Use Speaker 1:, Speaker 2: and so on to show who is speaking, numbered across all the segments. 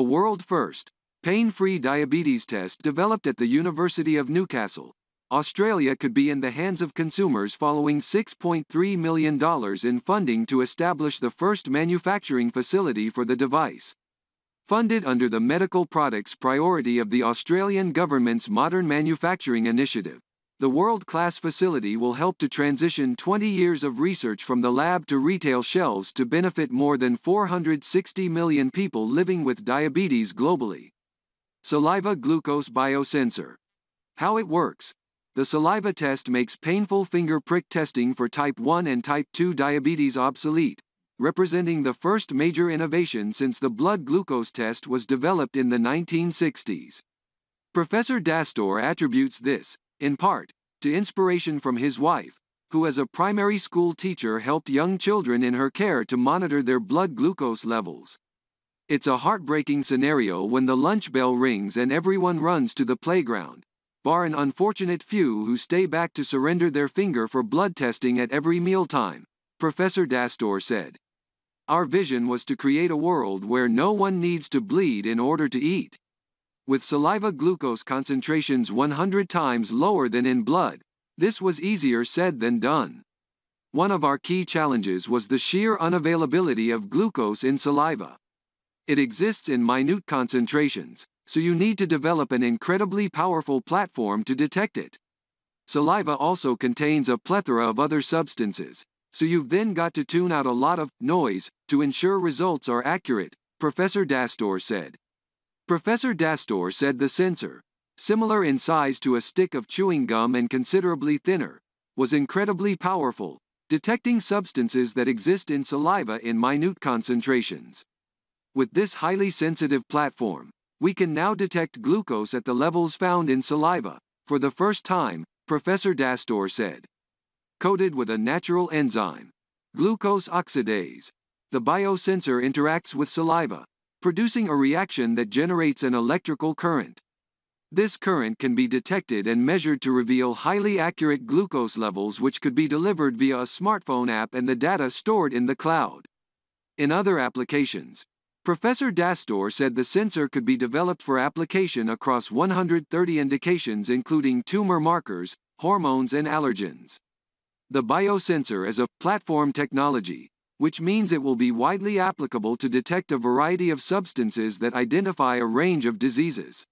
Speaker 1: A world-first, pain-free diabetes test developed at the University of Newcastle, Australia could be in the hands of consumers following $6.3 million in funding to establish the first manufacturing facility for the device. Funded under the Medical Products Priority of the Australian Government's Modern Manufacturing Initiative, the world-class facility will help to transition 20 years of research from the lab to retail shelves to benefit more than 460 million people living with diabetes globally. Saliva Glucose Biosensor. How it works. The saliva test makes painful finger prick testing for type 1 and type 2 diabetes obsolete, representing the first major innovation since the blood glucose test was developed in the 1960s. Professor Dastor attributes this, in part, to inspiration from his wife, who as a primary school teacher helped young children in her care to monitor their blood glucose levels. It's a heartbreaking scenario when the lunch bell rings and everyone runs to the playground, bar an unfortunate few who stay back to surrender their finger for blood testing at every mealtime, Professor Dastor said. Our vision was to create a world where no one needs to bleed in order to eat. With saliva glucose concentrations 100 times lower than in blood, this was easier said than done. One of our key challenges was the sheer unavailability of glucose in saliva. It exists in minute concentrations, so you need to develop an incredibly powerful platform to detect it. Saliva also contains a plethora of other substances, so you've then got to tune out a lot of noise to ensure results are accurate, Professor Dastor said. Professor Dastor said the sensor, similar in size to a stick of chewing gum and considerably thinner, was incredibly powerful, detecting substances that exist in saliva in minute concentrations. With this highly sensitive platform, we can now detect glucose at the levels found in saliva, for the first time, Professor Dastor said. Coated with a natural enzyme, glucose oxidase, the biosensor interacts with saliva, producing a reaction that generates an electrical current. This current can be detected and measured to reveal highly accurate glucose levels which could be delivered via a smartphone app and the data stored in the cloud. In other applications, Professor Dastor said the sensor could be developed for application across 130 indications including tumor markers, hormones and allergens. The biosensor is a platform technology, which means it will be widely applicable to detect a variety of substances that identify a range of diseases.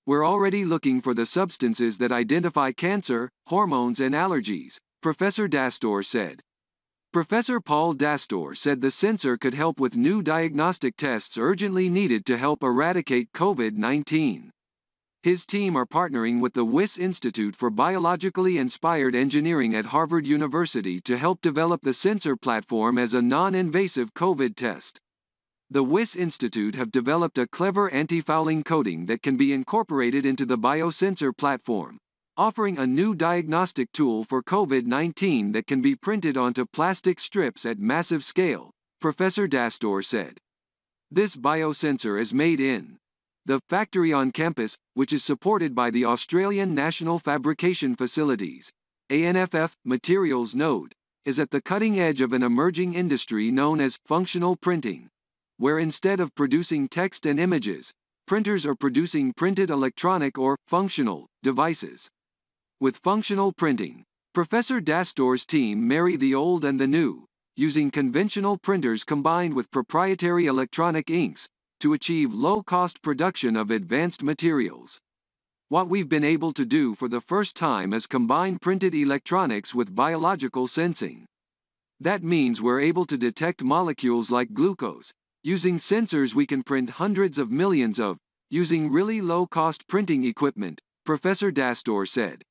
Speaker 1: We're already looking for the substances that identify cancer, hormones and allergies, Professor Dastor said. Professor Paul Dastor said the sensor could help with new diagnostic tests urgently needed to help eradicate COVID-19. His team are partnering with the Wyss Institute for Biologically Inspired Engineering at Harvard University to help develop the sensor platform as a non-invasive COVID test. The Wyss Institute have developed a clever anti-fouling coating that can be incorporated into the biosensor platform, offering a new diagnostic tool for COVID-19 that can be printed onto plastic strips at massive scale, Professor Dastor said. This biosensor is made in the factory on campus, which is supported by the Australian National Fabrication Facilities, ANFF, materials node, is at the cutting edge of an emerging industry known as functional printing, where instead of producing text and images, printers are producing printed electronic or functional devices. With functional printing, Professor Dastor's team marry the old and the new, using conventional printers combined with proprietary electronic inks, to achieve low-cost production of advanced materials. What we've been able to do for the first time is combine printed electronics with biological sensing. That means we're able to detect molecules like glucose. Using sensors we can print hundreds of millions of, using really low-cost printing equipment, Professor Dastor said.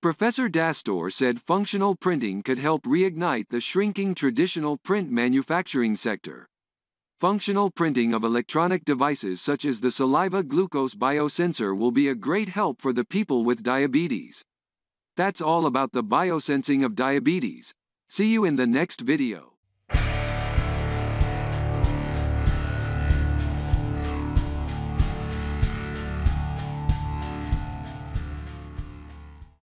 Speaker 1: Professor Dastor said functional printing could help reignite the shrinking traditional print manufacturing sector. Functional printing of electronic devices such as the saliva glucose biosensor will be a great help for the people with diabetes. That's all about the biosensing of diabetes. See you in the next video.